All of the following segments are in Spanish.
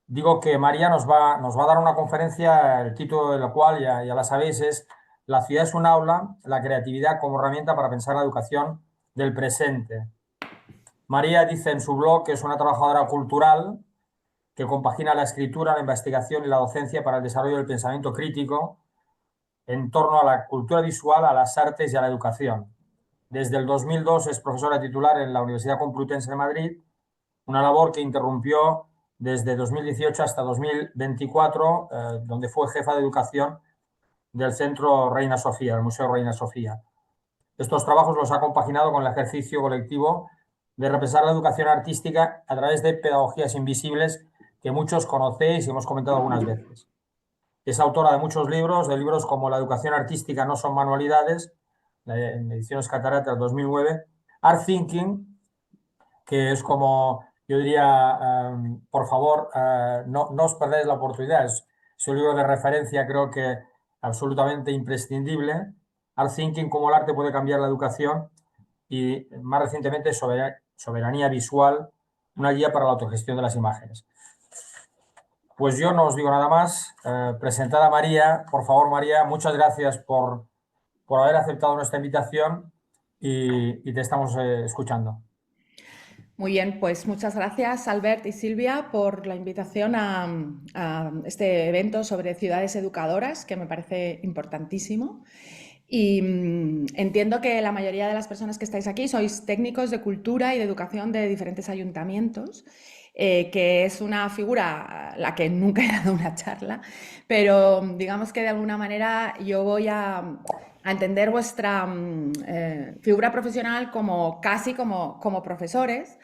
Digo que María nos va a dar una conferencia, el título de la cual ya la sabéis, es La ciudad es un aula, la creatividad como herramienta para pensar la educación del presente. María dice en su blog que es una trabajadora cultural que compagina la escritura, la investigación y la docencia para el desarrollo del pensamiento crítico en torno a la cultura visual, a las artes y a la educación. Desde el 2002 es profesora titular en la Universidad Complutense de Madrid, una labor que interrumpió desde 2018 hasta 2024, donde fue jefa de educación del Centro Reina Sofía, del Museo Reina Sofía. Estos trabajos los ha compaginado con el ejercicio colectivo de repensar la educación artística a través de pedagogías invisibles que muchos conocéis y hemos comentado algunas veces. Es autora de muchos libros, de libros como La educación artística no son manualidades, en ediciones Catarata del 2009, Art Thinking, que es como, yo diría, por favor, no os perdáis la oportunidad, es un libro de referencia, creo que absolutamente imprescindible. Art Thinking, cómo el arte puede cambiar la educación, y más recientemente Soberanía Visual, una guía para la autogestión de las imágenes. Pues yo no os digo nada más. Presentada María, por favor, María, muchas gracias por haber aceptado nuestra invitación y te estamos escuchando. Muy bien, pues muchas gracias Albert y Silvia por la invitación a este evento sobre ciudades educadoras, que me parece importantísimo. Y entiendo que la mayoría de las personas que estáis aquí sois técnicos de cultura y de educación de diferentes ayuntamientos, que es una figura a la que nunca he dado una charla, pero digamos que de alguna manera yo voy a entender vuestra figura profesional como casi como profesores,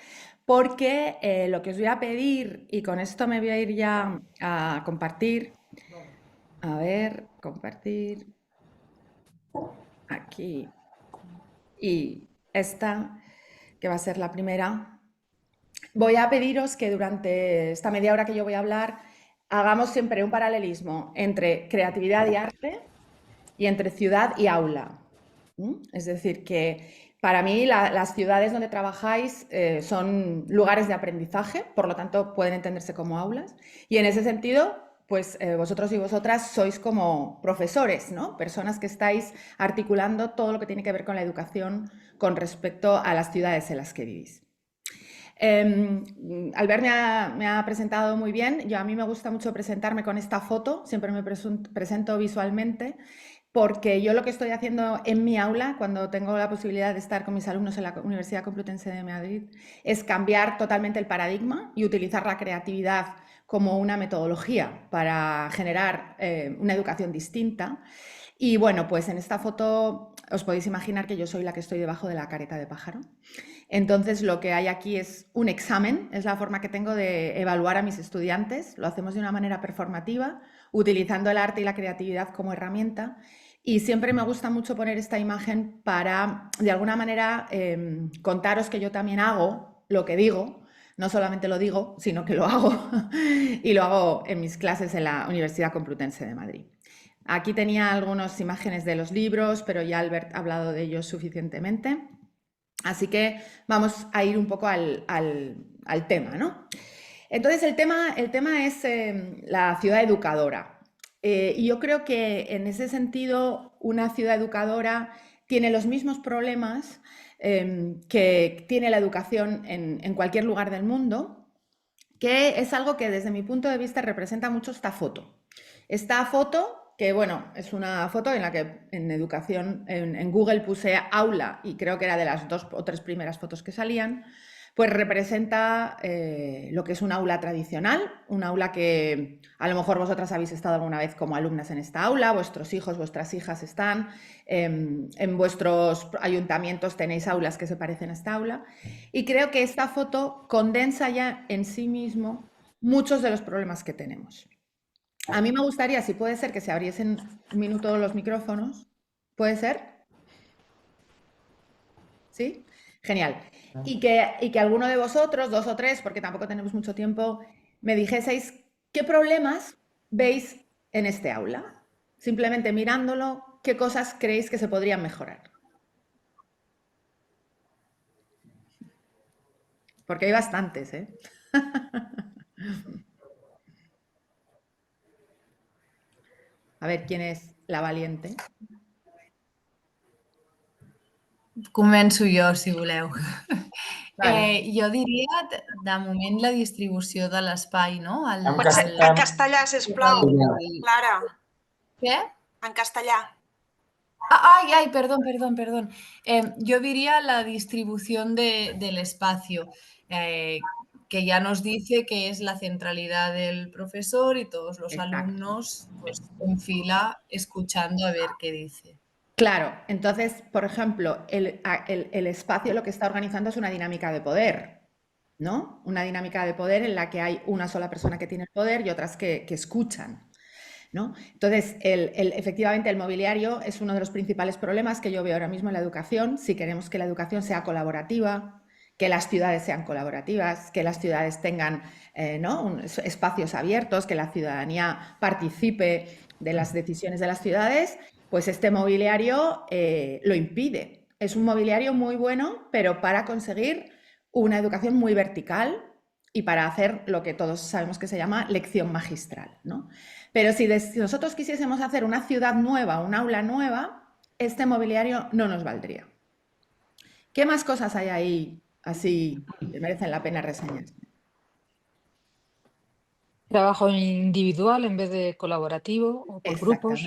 porque lo que os voy a pedir, y con esto me voy a ir ya a compartir, a ver, compartir aquí y esta, que va a ser la primera. Voy a pediros que durante esta media hora que yo voy a hablar hagamos siempre un paralelismo entre creatividad y arte y entre ciudad y aula. Es decir, que para mí las ciudades donde trabajáis son lugares de aprendizaje, por lo tanto pueden entenderse como aulas. Y en ese sentido, pues vosotros y vosotras sois como profesores, ¿no? Personas que estáis articulando todo lo que tiene que ver con la educación con respecto a las ciudades en las que vivís. Albert me ha presentado muy bien. A mí me gusta mucho presentarme con esta foto, siempre me presento visualmente, porque yo lo que estoy haciendo en mi aula, cuando tengo la posibilidad de estar con mis alumnos en la Universidad Complutense de Madrid, es cambiar totalmente el paradigma y utilizar la creatividad como una metodología para generar una educación distinta. Y bueno, pues en esta foto os podéis imaginar que yo soy la que estoy debajo de la careta de pájaro. Entonces lo que hay aquí es un examen, es la forma que tengo de evaluar a mis estudiantes. Lo hacemos de una manera performativa, utilizando el arte y la creatividad como herramienta. Y siempre me gusta mucho poner esta imagen para, de alguna manera, contaros que yo también hago lo que digo. No solamente lo digo, sino que lo hago. Y lo hago en mis clases en la Universidad Complutense de Madrid. Aquí tenía algunas imágenes de los libros, pero ya Albert ha hablado de ellos suficientemente. Así que vamos a ir un poco al tema, ¿no? Entonces el tema es la ciudad educadora. Y yo creo que en ese sentido una ciudad educadora tiene los mismos problemas que tiene la educación en cualquier lugar del mundo, que es algo que desde mi punto de vista representa mucho esta foto. Esta foto, que bueno, es una foto en la que en educación, en Google puse aula y creo que era de las 2 o 3 primeras fotos que salían, pues representa lo que es un aula tradicional, un aula que a lo mejor vosotras habéis estado alguna vez como alumnas en esta aula, vuestros hijos, vuestras hijas están, en vuestros ayuntamientos tenéis aulas que se parecen a esta aula, y creo que esta foto condensa ya en sí mismo muchos de los problemas que tenemos. A mí me gustaría, si puede ser, que se abriesen un minuto los micrófonos. ¿Puede ser? ¿Sí? Genial. Y que alguno de vosotros, 2 o 3, porque tampoco tenemos mucho tiempo, me dijeseis qué problemas veis en este aula. Simplemente mirándolo, qué cosas creéis que se podrían mejorar. Porque hay bastantes, ¿eh? A ver quién es la valiente. Començo jo, si voleu. Vale. Jo diria, de moment, la distribució de l'espai, no? En En castellà, sisplau, Clara. Què? En castellà. Ay, perdón. Yo diría la distribución del espacio, que ya nos dice que es la centralidad del profesor y todos los Exacto. alumnos pues, en fila escuchando a ver qué dice. Claro, entonces, por ejemplo, el espacio lo que está organizando es una dinámica de poder, ¿no? Una dinámica de poder en la que hay una sola persona que tiene el poder y otras que escuchan, ¿no? Entonces, efectivamente, el mobiliario es uno de los principales problemas que yo veo ahora mismo en la educación. Si queremos que la educación sea colaborativa, que las ciudades sean colaborativas, que las ciudades tengan ¿no? espacios abiertos, que la ciudadanía participe de las decisiones de las ciudades, pues este mobiliario lo impide. Es un mobiliario muy bueno, pero para conseguir una educación muy vertical y para hacer lo que todos sabemos que se llama lección magistral, ¿no? Pero si nosotros quisiésemos hacer una ciudad nueva, un aula nueva, este mobiliario no nos valdría. ¿Qué más cosas hay ahí así que merecen la pena reseñar? Trabajo individual en vez de colaborativo o por grupos.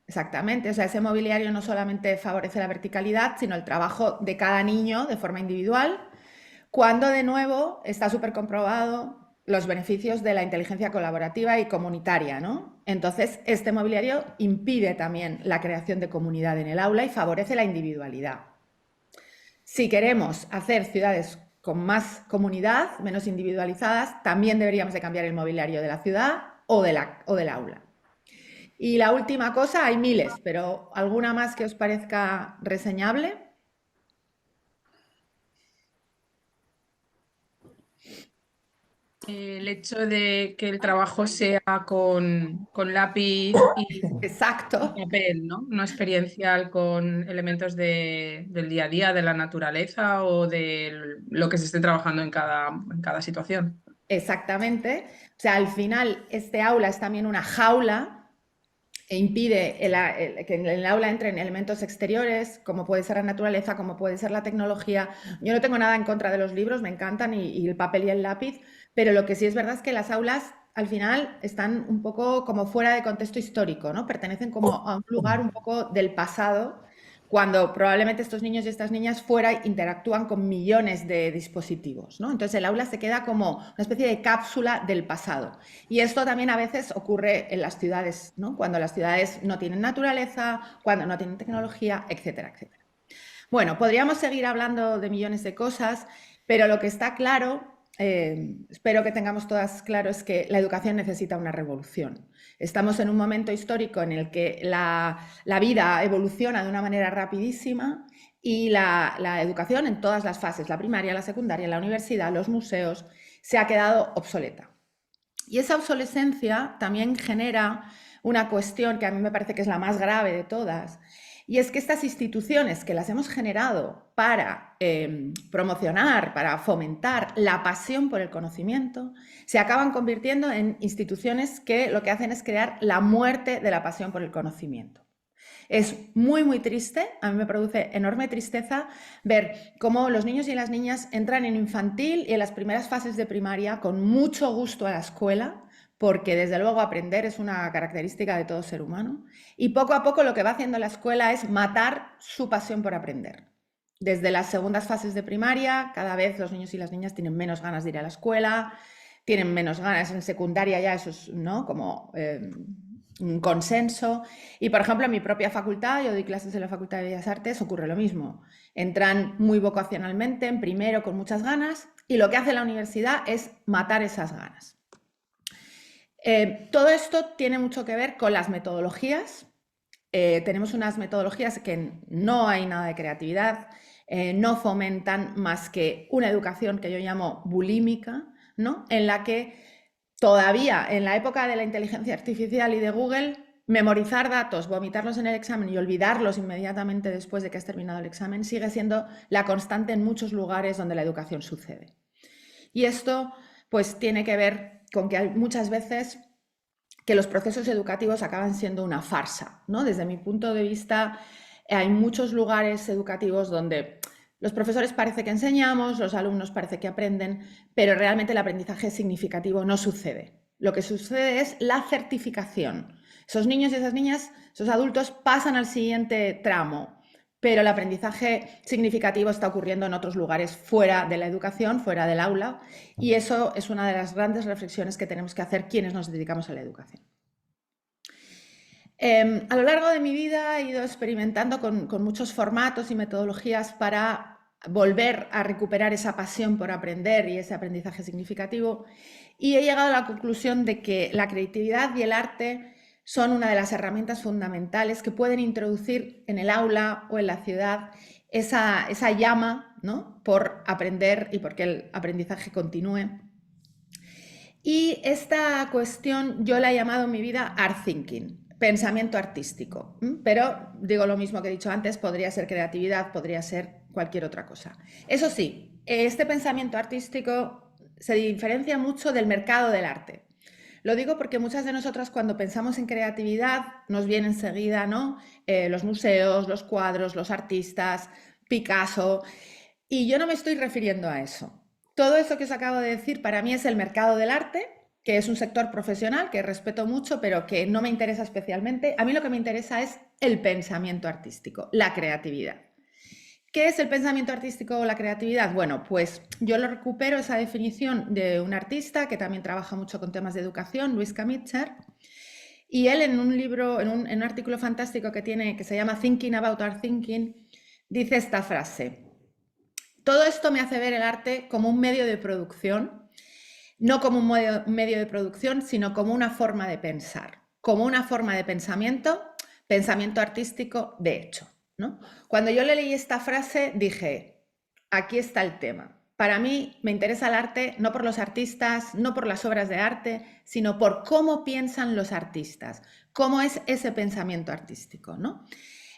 Exactamente. O sea, ese mobiliario no solamente favorece la verticalidad, sino el trabajo de cada niño de forma individual, cuando de nuevo está súper comprobado los beneficios de la inteligencia colaborativa y comunitaria, ¿no? Entonces, este mobiliario impide también la creación de comunidad en el aula y favorece la individualidad. Si queremos hacer ciudades con más comunidad, menos individualizadas, también deberíamos de cambiar el mobiliario de la ciudad o del aula. Y la última cosa, hay miles, pero ¿alguna más que os parezca reseñable? El hecho de que el trabajo sea con lápiz y Exacto. papel, ¿no? No experiencial con elementos del día a día, de la naturaleza o de lo que se esté trabajando en cada situación. Exactamente. O sea, al final este aula es también una jaula e impide que en el aula entren elementos exteriores, como puede ser la naturaleza, como puede ser la tecnología. Yo no tengo nada en contra de los libros, me encantan, y el papel y el lápiz, pero lo que sí es verdad es que las aulas al final están un poco como fuera de contexto histórico, ¿no? Pertenecen como a un lugar un poco del pasado, cuando probablemente estos niños y estas niñas fuera interactúan con millones de dispositivos, ¿no? Entonces el aula se queda como una especie de cápsula del pasado. Y esto también a veces ocurre en las ciudades, ¿no? Cuando las ciudades no tienen naturaleza, cuando no tienen tecnología, etcétera, etcétera. Bueno, podríamos seguir hablando de millones de cosas, pero lo que está claro, espero que tengamos todas claro, es que la educación necesita una revolución. Estamos en un momento histórico en el que la vida evoluciona de una manera rapidísima y la educación en todas las fases, la primaria, la secundaria, la universidad, los museos, se ha quedado obsoleta. Y esa obsolescencia también genera una cuestión que a mí me parece que es la más grave de todas, y es que estas instituciones que las hemos generado para promocionar, para fomentar la pasión por el conocimiento, se acaban convirtiendo en instituciones que lo que hacen es crear la muerte de la pasión por el conocimiento. Es muy, muy triste, a mí me produce enorme tristeza ver cómo los niños y las niñas entran en infantil y en las primeras fases de primaria con mucho gusto a la escuela, porque desde luego aprender es una característica de todo ser humano, y poco a poco lo que va haciendo la escuela es matar su pasión por aprender. Desde las segundas fases de primaria, cada vez los niños y las niñas tienen menos ganas de ir a la escuela, tienen menos ganas en secundaria, ya eso es, ¿no? Como un consenso. Y por ejemplo, en mi propia facultad, yo doy clases en la Facultad de Bellas Artes, ocurre lo mismo. Entran muy vocacionalmente, en primero con muchas ganas, y lo que hace la universidad es matar esas ganas. Todo esto tiene mucho que ver con las metodologías. Tenemos unas metodologías que no hay nada de creatividad, no fomentan más que una educación que yo llamo bulímica, ¿no? En la que todavía, en la época de la inteligencia artificial y de Google, memorizar datos, vomitarlos en el examen y olvidarlos inmediatamente después de que has terminado el examen sigue siendo la constante en muchos lugares donde la educación sucede. Y esto pues tiene que ver con que muchas veces que los procesos educativos acaban siendo una farsa, ¿no? Desde mi punto de vista, hay muchos lugares educativos donde los profesores parece que enseñamos, los alumnos parece que aprenden, pero realmente el aprendizaje significativo no sucede. Lo que sucede es la certificación. Esos niños y esas niñas, esos adultos pasan al siguiente tramo, pero el aprendizaje significativo está ocurriendo en otros lugares fuera de la educación, fuera del aula, y eso es una de las grandes reflexiones que tenemos que hacer quienes nos dedicamos a la educación. A lo largo de mi vida he ido experimentando con muchos formatos y metodologías para volver a recuperar esa pasión por aprender y ese aprendizaje significativo, y he llegado a la conclusión de que la creatividad y el arte son una de las herramientas fundamentales que pueden introducir en el aula o en la ciudad esa llama, ¿no?, por aprender y porque el aprendizaje continúe. Y esta cuestión yo la he llamado en mi vida art thinking, pensamiento artístico, pero digo lo mismo que he dicho antes, podría ser creatividad, podría ser cualquier otra cosa. Eso sí, este pensamiento artístico se diferencia mucho del mercado del arte. Lo digo porque muchas de nosotras cuando pensamos en creatividad nos viene enseguida, ¿no?, los museos, los cuadros, los artistas, Picasso, y yo no me estoy refiriendo a eso. Todo eso que os acabo de decir para mí es el mercado del arte, que es un sector profesional que respeto mucho, pero que no me interesa especialmente. A mí lo que me interesa es el pensamiento artístico, la creatividad. ¿Qué es el pensamiento artístico o la creatividad? Bueno, pues yo lo recupero esa definición de un artista que también trabaja mucho con temas de educación, Luis Kamitzer, y él en un libro, en un artículo fantástico que tiene, que se llama Thinking About Art Thinking, dice esta frase: todo esto me hace ver el arte como un medio de producción, no como un medio de producción, sino como una forma de pensar, como una forma de pensamiento artístico de hecho, ¿no? Cuando yo le leí esta frase dije, aquí está el tema. Para mí me interesa el arte no por los artistas, no por las obras de arte, sino por cómo piensan los artistas, cómo es ese pensamiento artístico, ¿no?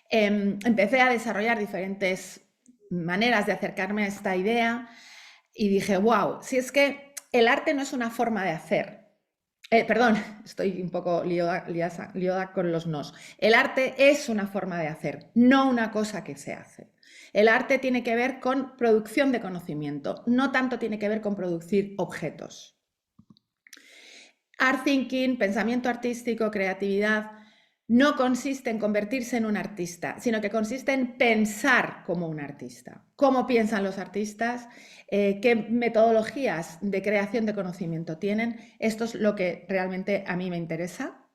Empecé a desarrollar diferentes maneras de acercarme a esta idea y dije, wow, si es que el arte no es una forma de hacer. Perdón, estoy un poco liada con los nos. El arte es una forma de hacer, no una cosa que se hace. El arte tiene que ver con producción de conocimiento, no tanto tiene que ver con producir objetos. Art thinking, pensamiento artístico, creatividad, no consiste en convertirse en un artista, sino que consiste en pensar como un artista. ¿Cómo piensan los artistas? ¿Qué metodologías de creación de conocimiento tienen? Esto es lo que realmente a mí me interesa.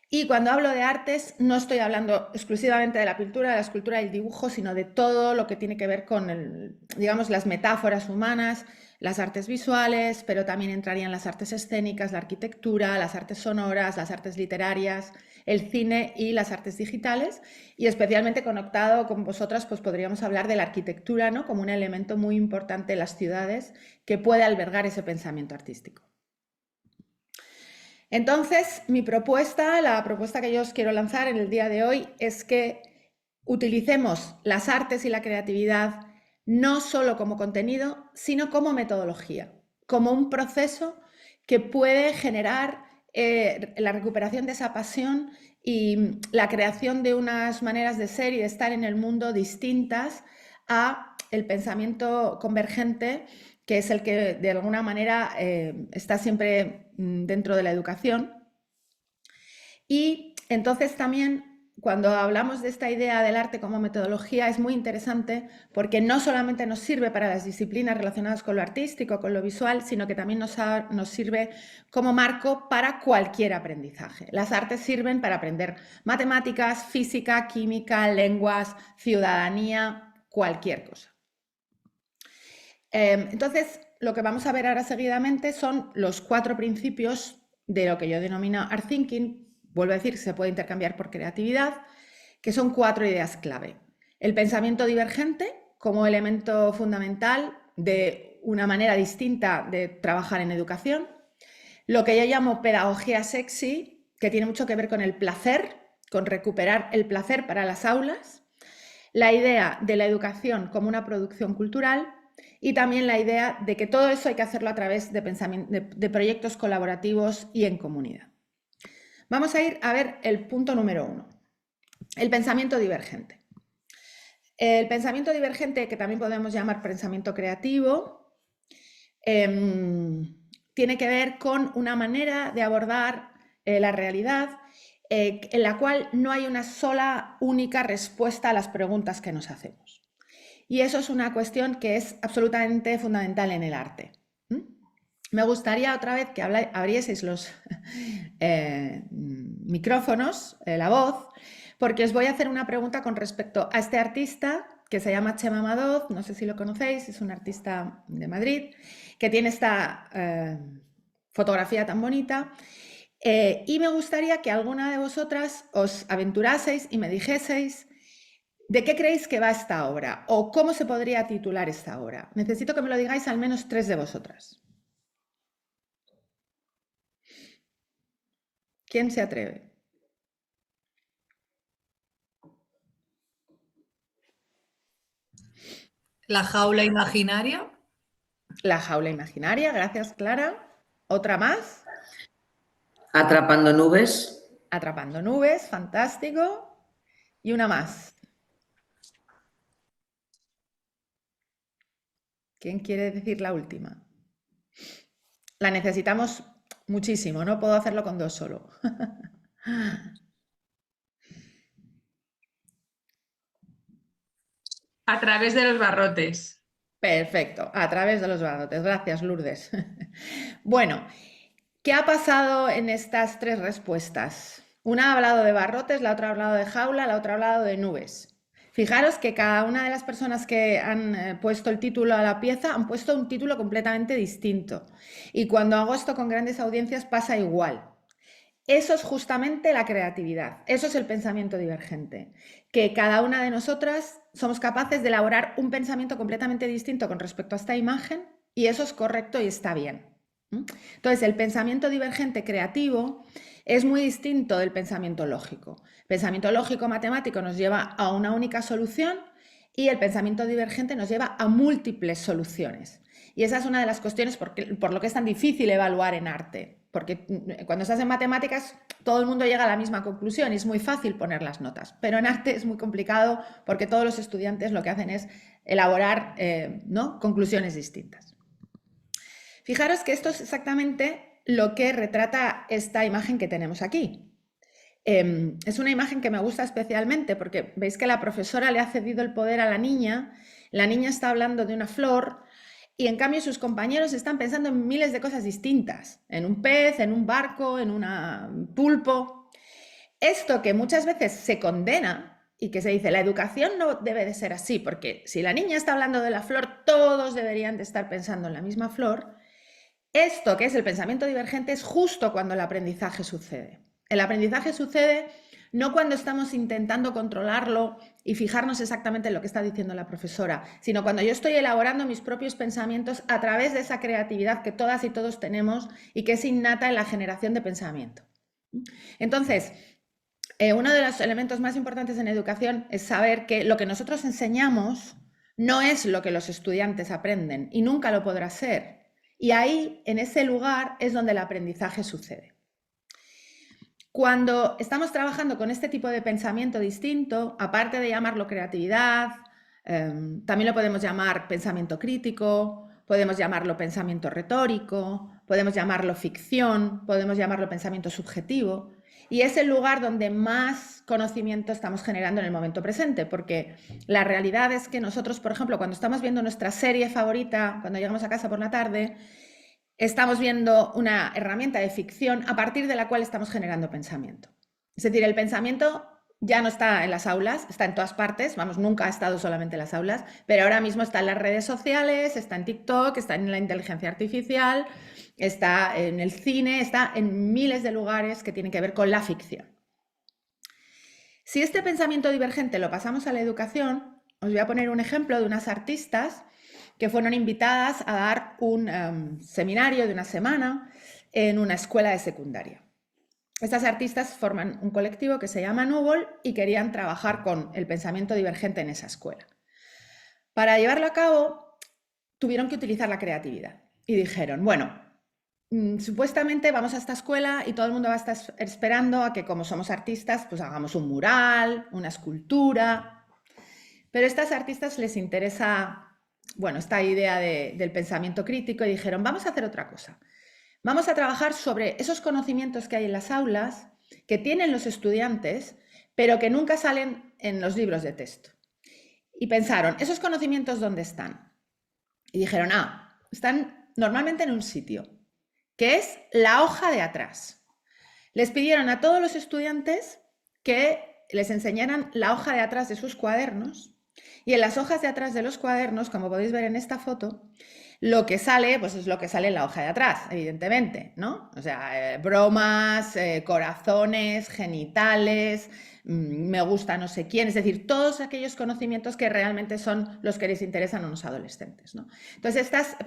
Y cuando hablo de artes, no estoy hablando exclusivamente de la pintura, de la escultura y el dibujo, sino de todo lo que tiene que ver con, digamos, las metáforas humanas, las artes visuales, pero también entrarían las artes escénicas, la arquitectura, las artes sonoras, las artes literarias, el cine y las artes digitales. Y especialmente conectado con vosotras, pues podríamos hablar de la arquitectura, ¿no?, como un elemento muy importante en las ciudades que puede albergar ese pensamiento artístico. Entonces, mi propuesta, la propuesta que yo os quiero lanzar en el día de hoy es que utilicemos las artes y la creatividad no solo como contenido, sino como metodología, como un proceso que puede generar la recuperación de esa pasión y la creación de unas maneras de ser y de estar en el mundo distintas a el pensamiento convergente, que es el que de alguna manera está siempre dentro de la educación. Y entonces también cuando hablamos de esta idea del arte como metodología es muy interesante porque no solamente nos sirve para las disciplinas relacionadas con lo artístico, con lo visual, sino que también nos sirve como marco para cualquier aprendizaje. Las artes sirven para aprender matemáticas, física, química, lenguas, ciudadanía, cualquier cosa. Entonces, lo que vamos a ver ahora seguidamente son los 4 principios de lo que yo denomino art thinking. Vuelvo a decir, se puede intercambiar por creatividad, que son 4 ideas clave. El pensamiento divergente como elemento fundamental de una manera distinta de trabajar en educación. Lo que yo llamo pedagogía sexy, que tiene mucho que ver con el placer, con recuperar el placer para las aulas. La idea de la educación como una producción cultural. Y también la idea de que todo eso hay que hacerlo a través de proyectos colaborativos y en comunidad. Vamos a ir a ver el punto número 1, el pensamiento divergente. El pensamiento divergente, que también podemos llamar pensamiento creativo, tiene que ver con una manera de abordar la realidad en la cual no hay una sola única respuesta a las preguntas que nos hacemos. Y eso es una cuestión que es absolutamente fundamental en el arte. Me gustaría otra vez que abrieseis los micrófonos, la voz, porque os voy a hacer una pregunta con respecto a este artista que se llama Chema Madoz, no sé si lo conocéis, es un artista de Madrid, que tiene esta fotografía tan bonita. Y me gustaría que alguna de vosotras os aventuraseis y me dijeseis de qué creéis que va esta obra o cómo se podría titular esta obra. Necesito que me lo digáis al menos 3 de vosotras. ¿Quién se atreve? La jaula imaginaria. La jaula imaginaria, gracias Clara. ¿Otra más? Atrapando nubes. Atrapando nubes, fantástico. Y una más. ¿Quién quiere decir la última? La necesitamos muchísimo, no puedo hacerlo con 2 solo. A través de los barrotes. Perfecto, a través de los barrotes. Gracias, Lourdes. Bueno, ¿qué ha pasado en estas 3 respuestas? Una ha hablado de barrotes, la otra ha hablado de jaula, la otra ha hablado de nubes. Fijaros que cada una de las personas que han puesto el título a la pieza han puesto un título completamente distinto. Y cuando hago esto con grandes audiencias pasa igual. Eso es justamente la creatividad, eso es el pensamiento divergente, que cada una de nosotras somos capaces de elaborar un pensamiento completamente distinto con respecto a esta imagen y eso es correcto y está bien. Entonces, el pensamiento divergente creativo es muy distinto del pensamiento lógico. El pensamiento lógico matemático nos lleva a una única solución y el pensamiento divergente nos lleva a múltiples soluciones. Y esa es una de las cuestiones por lo que es tan difícil evaluar en arte. Porque cuando estás en matemáticas todo el mundo llega a la misma conclusión y es muy fácil poner las notas. Pero en arte es muy complicado porque todos los estudiantes lo que hacen es elaborar conclusiones distintas. Fijaros que esto es exactamente lo que retrata esta imagen que tenemos aquí. Es una imagen que me gusta especialmente porque veis que la profesora le ha cedido el poder a la niña está hablando de una flor y en cambio sus compañeros están pensando en miles de cosas distintas, en un pez, en un barco, en un pulpo. Esto que muchas veces se condena y que se dice la educación no debe de ser así, porque si la niña está hablando de la flor, todos deberían de estar pensando en la misma flor. Esto que es el pensamiento divergente es justo cuando el aprendizaje sucede. El aprendizaje sucede no cuando estamos intentando controlarlo y fijarnos exactamente en lo que está diciendo la profesora, sino cuando yo estoy elaborando mis propios pensamientos a través de esa creatividad que todas y todos tenemos y que es innata en la generación de pensamiento. Entonces, uno de los elementos más importantes en educación es saber que lo que nosotros enseñamos no es lo que los estudiantes aprenden y nunca lo podrá ser. Y ahí, en ese lugar, es donde el aprendizaje sucede. Cuando estamos trabajando con este tipo de pensamiento distinto, aparte de llamarlo creatividad, también lo podemos llamar pensamiento crítico, podemos llamarlo pensamiento retórico, podemos llamarlo ficción, podemos llamarlo pensamiento subjetivo. Y es el lugar donde más conocimiento estamos generando en el momento presente, porque la realidad es que nosotros, por ejemplo, cuando estamos viendo nuestra serie favorita, cuando llegamos a casa por la tarde, estamos viendo una herramienta de ficción a partir de la cual estamos generando pensamiento. Es decir, el pensamiento ya no está en las aulas, está en todas partes, vamos, nunca ha estado solamente en las aulas, pero ahora mismo está en las redes sociales, está en TikTok, está en la inteligencia artificial, está en el cine, está en miles de lugares que tienen que ver con la ficción. Si este pensamiento divergente lo pasamos a la educación, os voy a poner un ejemplo de unas artistas que fueron invitadas a dar un seminario de una semana en una escuela de secundaria. Estas artistas forman un colectivo que se llama Núvol y querían trabajar con el pensamiento divergente en esa escuela. Para llevarlo a cabo, tuvieron que utilizar la creatividad y dijeron, bueno, supuestamente vamos a esta escuela y todo el mundo va a estar esperando a que, como somos artistas, pues hagamos un mural, una escultura. Pero a estas artistas les interesa, bueno, esta idea del pensamiento crítico y dijeron, vamos a hacer otra cosa. Vamos a trabajar sobre esos conocimientos que hay en las aulas, que tienen los estudiantes, pero que nunca salen en los libros de texto. Y pensaron, ¿esos conocimientos dónde están? Y dijeron, están normalmente en un sitio, que es la hoja de atrás. Les pidieron a todos los estudiantes que les enseñaran la hoja de atrás de sus cuadernos, y en las hojas de atrás de los cuadernos, como podéis ver en esta foto, lo que sale, pues es lo que sale en la hoja de atrás, evidentemente, ¿no? O sea, bromas, corazones, genitales, me gusta no sé quién, es decir, todos aquellos conocimientos que realmente son los que les interesan a unos adolescentes, ¿no? Entonces, estas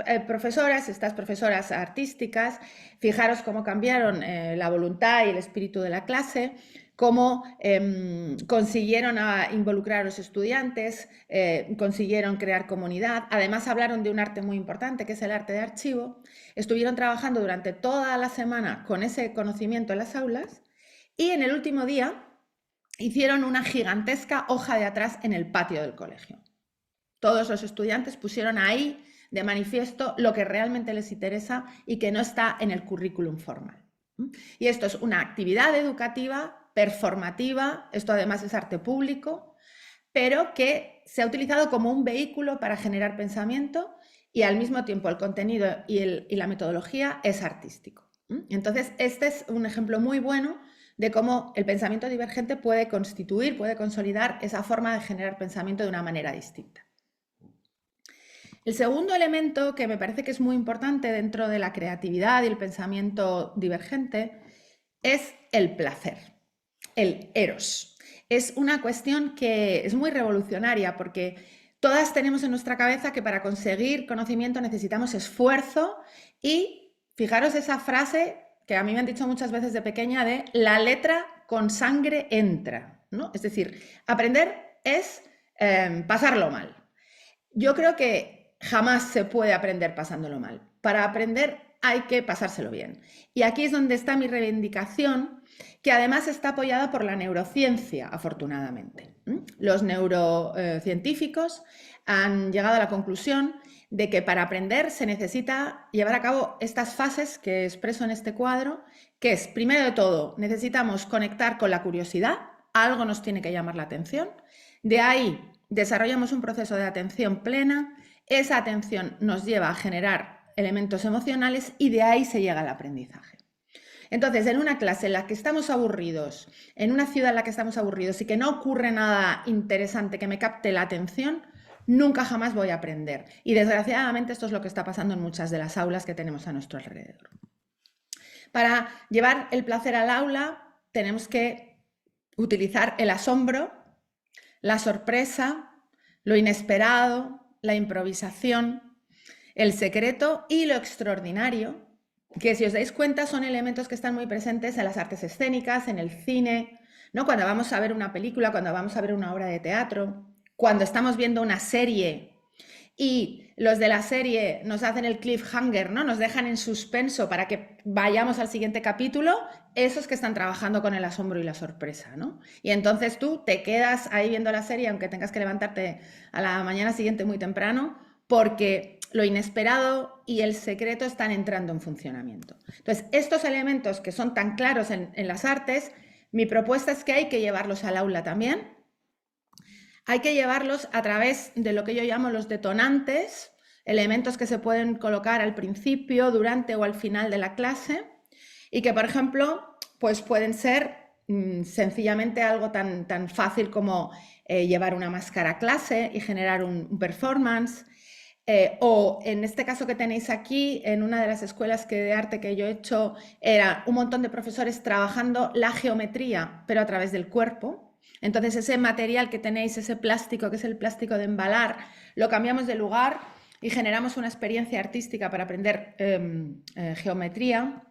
profesoras artísticas, fijaros cómo cambiaron la voluntad y el espíritu de la clase, cómo consiguieron involucrar a los estudiantes, consiguieron crear comunidad. Además, hablaron de un arte muy importante, que es el arte de archivo. Estuvieron trabajando durante toda la semana con ese conocimiento en las aulas y en el último día hicieron una gigantesca hoja de atrás en el patio del colegio. Todos los estudiantes pusieron ahí de manifiesto lo que realmente les interesa y que no está en el currículum formal. Y esto es una actividad educativa performativa, esto además es arte público, pero que se ha utilizado como un vehículo para generar pensamiento y al mismo tiempo el contenido y la metodología es artístico. Entonces, este es un ejemplo muy bueno de cómo el pensamiento divergente puede constituir, puede consolidar esa forma de generar pensamiento de una manera distinta. El segundo elemento que me parece que es muy importante dentro de la creatividad y el pensamiento divergente es el placer. El eros. Es una cuestión que es muy revolucionaria porque todas tenemos en nuestra cabeza que para conseguir conocimiento necesitamos esfuerzo y fijaros esa frase que a mí me han dicho muchas veces de pequeña de la letra con sangre entra, ¿no? Es decir, aprender es pasarlo mal. Yo creo que jamás se puede aprender pasándolo mal. Para aprender hay que pasárselo bien. Y aquí es donde está mi reivindicación, que además está apoyada por la neurociencia, afortunadamente. Los neurocientíficos han llegado a la conclusión de que para aprender se necesita llevar a cabo estas fases que expreso en este cuadro, que es, primero de todo, necesitamos conectar con la curiosidad, algo nos tiene que llamar la atención, de ahí desarrollamos un proceso de atención plena, esa atención nos lleva a generar elementos emocionales y de ahí se llega al aprendizaje. Entonces, en una clase en la que estamos aburridos, en una ciudad en la que estamos aburridos y que no ocurre nada interesante que me capte la atención, nunca jamás voy a aprender. Y desgraciadamente esto es lo que está pasando en muchas de las aulas que tenemos a nuestro alrededor. Para llevar el placer al aula tenemos que utilizar el asombro, la sorpresa, lo inesperado, la improvisación, el secreto y lo extraordinario, que si os dais cuenta son elementos que están muy presentes en las artes escénicas, en el cine, ¿no? Cuando vamos a ver una película, cuando vamos a ver una obra de teatro, cuando estamos viendo una serie y los de la serie nos hacen el cliffhanger, ¿no? Nos dejan en suspenso para que vayamos al siguiente capítulo, esos que están trabajando con el asombro y la sorpresa, ¿no? Y entonces tú te quedas ahí viendo la serie, aunque tengas que levantarte a la mañana siguiente muy temprano, porque lo inesperado y el secreto están entrando en funcionamiento. Entonces, estos elementos que son tan claros en las artes, mi propuesta es que hay que llevarlos al aula también. Hay que llevarlos a través de lo que yo llamo los detonantes, elementos que se pueden colocar al principio, durante o al final de la clase y que, por ejemplo, pues pueden ser sencillamente algo tan fácil como llevar una máscara a clase y generar un performance. O en este caso que tenéis aquí, en una de las escuelas de arte que yo he hecho, era un montón de profesores trabajando la geometría, pero a través del cuerpo. Entonces ese material que tenéis, ese plástico, que es el plástico de embalar, lo cambiamos de lugar y generamos una experiencia artística para aprender geometría.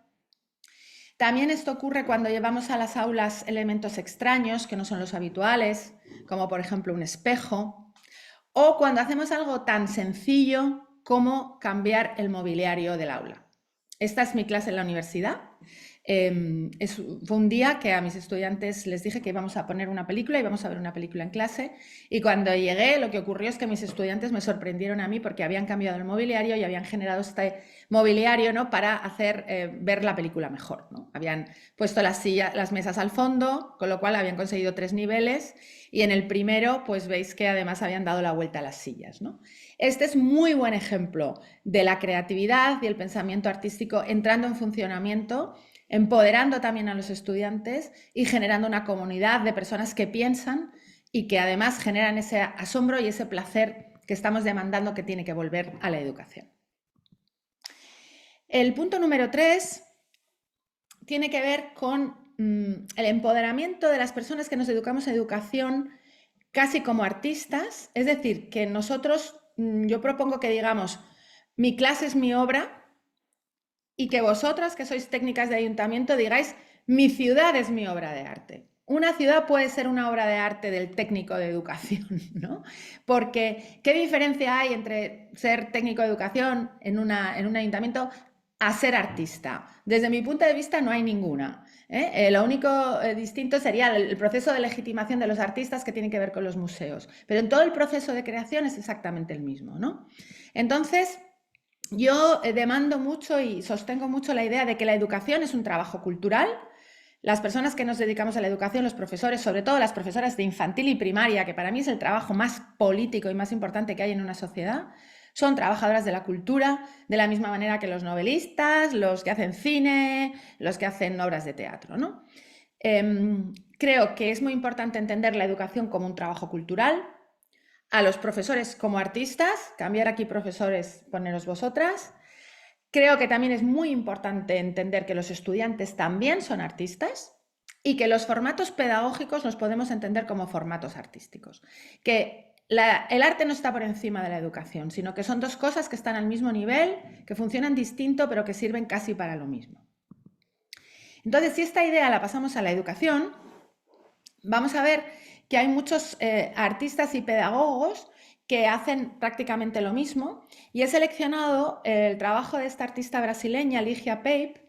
También esto ocurre cuando llevamos a las aulas elementos extraños, que no son los habituales, como por ejemplo un espejo, o cuando hacemos algo tan sencillo como cambiar el mobiliario del aula. esta es mi clase en la universidad. Fue un día que a mis estudiantes les dije que íbamos a poner una película, íbamos a ver una película en clase, y cuando llegué lo que ocurrió es que mis estudiantes me sorprendieron a mí porque habían cambiado el mobiliario y habían generado este mobiliario, ¿no?, para hacer ver la película mejor, ¿no? Habían puesto las mesas al fondo, con lo cual habían conseguido 3 niveles, y en el primero pues veis que además habían dado la vuelta a las sillas, ¿no? Este es muy buen ejemplo de la creatividad y el pensamiento artístico entrando en funcionamiento, empoderando también a los estudiantes y generando una comunidad de personas que piensan y que además generan ese asombro y ese placer que estamos demandando que tiene que volver a la educación. El punto número 3 tiene que ver con el empoderamiento de las personas que nos educamos en educación casi como artistas, es decir, que nosotros, yo propongo que digamos, mi clase es mi obra, y que vosotras, que sois técnicas de ayuntamiento, digáis, mi ciudad es mi obra de arte. Una ciudad puede ser una obra de arte del técnico de educación, ¿no? Porque, ¿qué diferencia hay entre ser técnico de educación en un ayuntamiento a ser artista? Desde mi punto de vista no hay ninguna. Lo único distinto sería el proceso de legitimación de los artistas, que tiene que ver con los museos. Pero en todo el proceso de creación es exactamente el mismo, ¿no? Entonces, yo demando mucho y sostengo mucho la idea de que la educación es un trabajo cultural. Las personas que nos dedicamos a la educación, los profesores, sobre todo las profesoras de infantil y primaria, que para mí es el trabajo más político y más importante que hay en una sociedad, son trabajadoras de la cultura, de la misma manera que los novelistas, los que hacen cine, los que hacen obras de teatro, ¿no? Creo que es muy importante entender la educación como un trabajo cultural, a los profesores como artistas, cambiar aquí profesores, poneros vosotras. Creo que también es muy importante entender que los estudiantes también son artistas y que los formatos pedagógicos los podemos entender como formatos artísticos. Que el arte no está por encima de la educación, sino que son dos cosas que están al mismo nivel, que funcionan distinto, pero que sirven casi para lo mismo. Entonces, si esta idea la pasamos a la educación, vamos a ver que hay muchos artistas y pedagogos que hacen prácticamente lo mismo, y he seleccionado el trabajo de esta artista brasileña, Ligia Pape,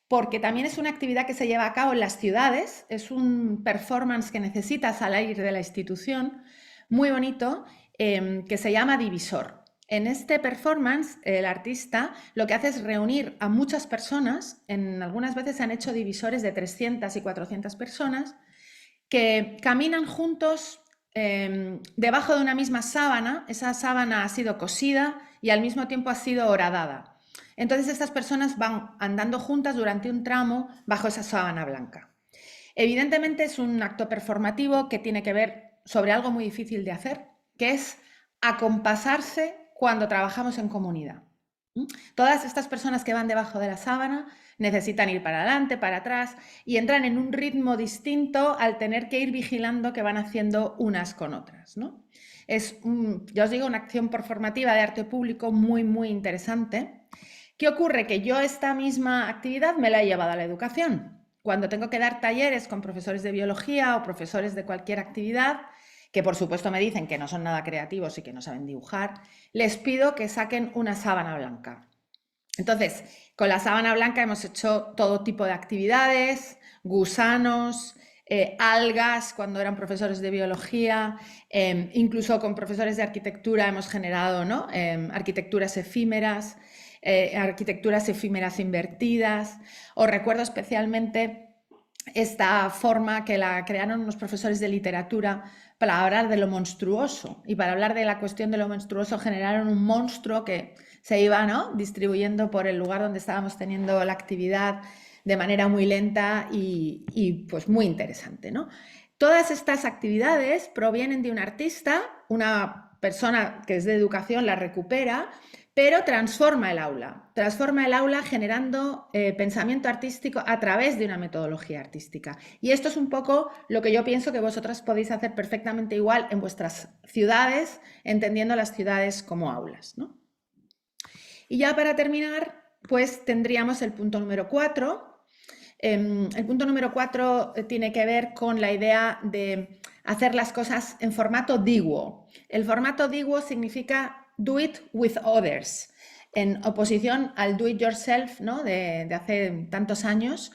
porque también es una actividad que se lleva a cabo en las ciudades, es un performance que necesita salir de la institución, muy bonito, que se llama Divisor. En este performance, el artista lo que hace es reunir a muchas personas, algunas veces se han hecho divisores de 300 y 400 personas, que caminan juntos debajo de una misma sábana. Esa sábana ha sido cosida y al mismo tiempo ha sido horadada. Entonces estas personas van andando juntas durante un tramo bajo esa sábana blanca. Evidentemente es un acto performativo que tiene que ver sobre algo muy difícil de hacer, que es acompasarse cuando trabajamos en comunidad. Todas estas personas que van debajo de la sábana necesitan ir para adelante, para atrás, y entran en un ritmo distinto al tener que ir vigilando que van haciendo unas con otras, ¿no? Es, ya os digo, una acción performativa de arte público muy, muy interesante. ¿Qué ocurre? Que yo esta misma actividad me la he llevado a la educación. Cuando tengo que dar talleres con profesores de biología o profesores de cualquier actividad, que por supuesto me dicen que no son nada creativos y que no saben dibujar, les pido que saquen una sábana blanca. Entonces, con la sábana blanca hemos hecho todo tipo de actividades, gusanos, algas cuando eran profesores de biología, incluso con profesores de arquitectura hemos generado, ¿no?, arquitecturas efímeras invertidas. Os recuerdo especialmente esta forma que la crearon unos profesores de literatura para hablar de lo monstruoso, y para hablar de la cuestión de lo monstruoso generaron un monstruo que se iba, ¿no?, distribuyendo por el lugar donde estábamos teniendo la actividad de manera muy lenta y pues muy interesante, ¿no? Todas estas actividades provienen de un artista, una persona que es de educación la recupera, pero transforma el aula generando pensamiento artístico a través de una metodología artística. Y esto es un poco lo que yo pienso que vosotras podéis hacer perfectamente igual en vuestras ciudades, entendiendo las ciudades como aulas, ¿no? Y ya para terminar, pues tendríamos el punto número 4. El punto número 4 tiene que ver con la idea de hacer las cosas en formato DIWO. El formato DIWO significa Do it with others. en oposición al do it yourself, ¿no? de hace tantos años.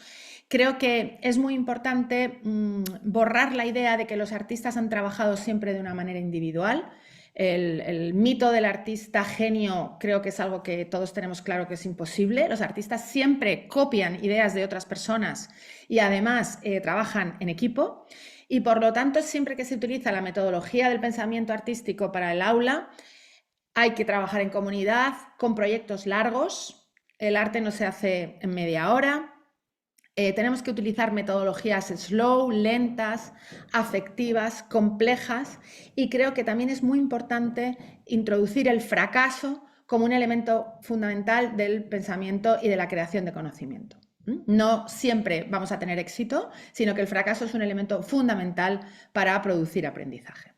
Creo que es muy importante borrar la idea de que los artistas han trabajado siempre de una manera individual. El mito del artista genio creo que es algo que todos tenemos claro que es imposible. Los artistas siempre copian ideas de otras personas y además trabajan en equipo. Y por lo tanto, siempre que se utiliza la metodología del pensamiento artístico para el aula, hay que trabajar en comunidad, con proyectos largos. El arte no se hace en media hora. Tenemos que utilizar metodologías slow, lentas, afectivas, complejas, y creo que también es muy importante introducir el fracaso como un elemento fundamental del pensamiento y de la creación de conocimiento. No siempre vamos a tener éxito, sino que el fracaso es un elemento fundamental para producir aprendizaje.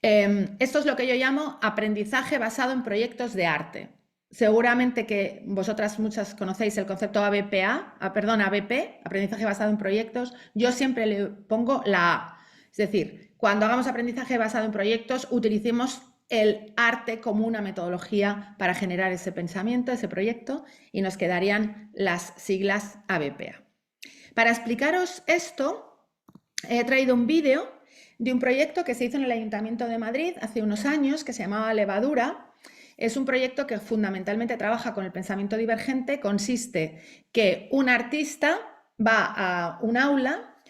Esto es lo que yo llamo aprendizaje basado en proyectos de arte. Seguramente que vosotras muchas conocéis el concepto ABP, aprendizaje basado en proyectos. Yo siempre le pongo la A. Es decir, cuando hagamos aprendizaje basado en proyectos, utilicemos el arte como una metodología para generar ese pensamiento, ese proyecto, y nos quedarían las siglas ABPA. Para explicaros esto, he traído un vídeo de un proyecto que se hizo en el Ayuntamiento de Madrid hace unos años, que se llamaba Levadura. Es un proyecto que fundamentalmente trabaja con el pensamiento divergente. Consiste que un artista va a un aula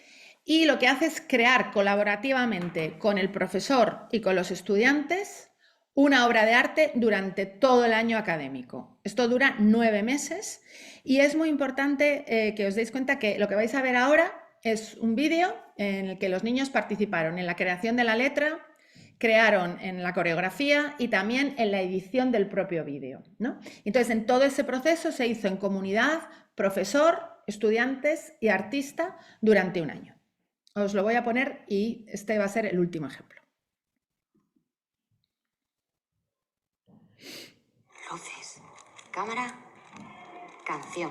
y lo que hace es crear colaborativamente con el profesor y con los estudiantes una obra de arte durante todo el año académico. Esto dura 9 meses y es muy importante que os deis cuenta que lo que vais a ver ahora es un vídeo en el que los niños participaron en la creación de la letra, crearon en la coreografía y también en la edición del propio vídeo, ¿no? Entonces, en todo ese proceso se hizo en comunidad, profesor, estudiantes y artista durante un año. Os lo voy a poner y este va a ser el último ejemplo. Luces, cámara, canción.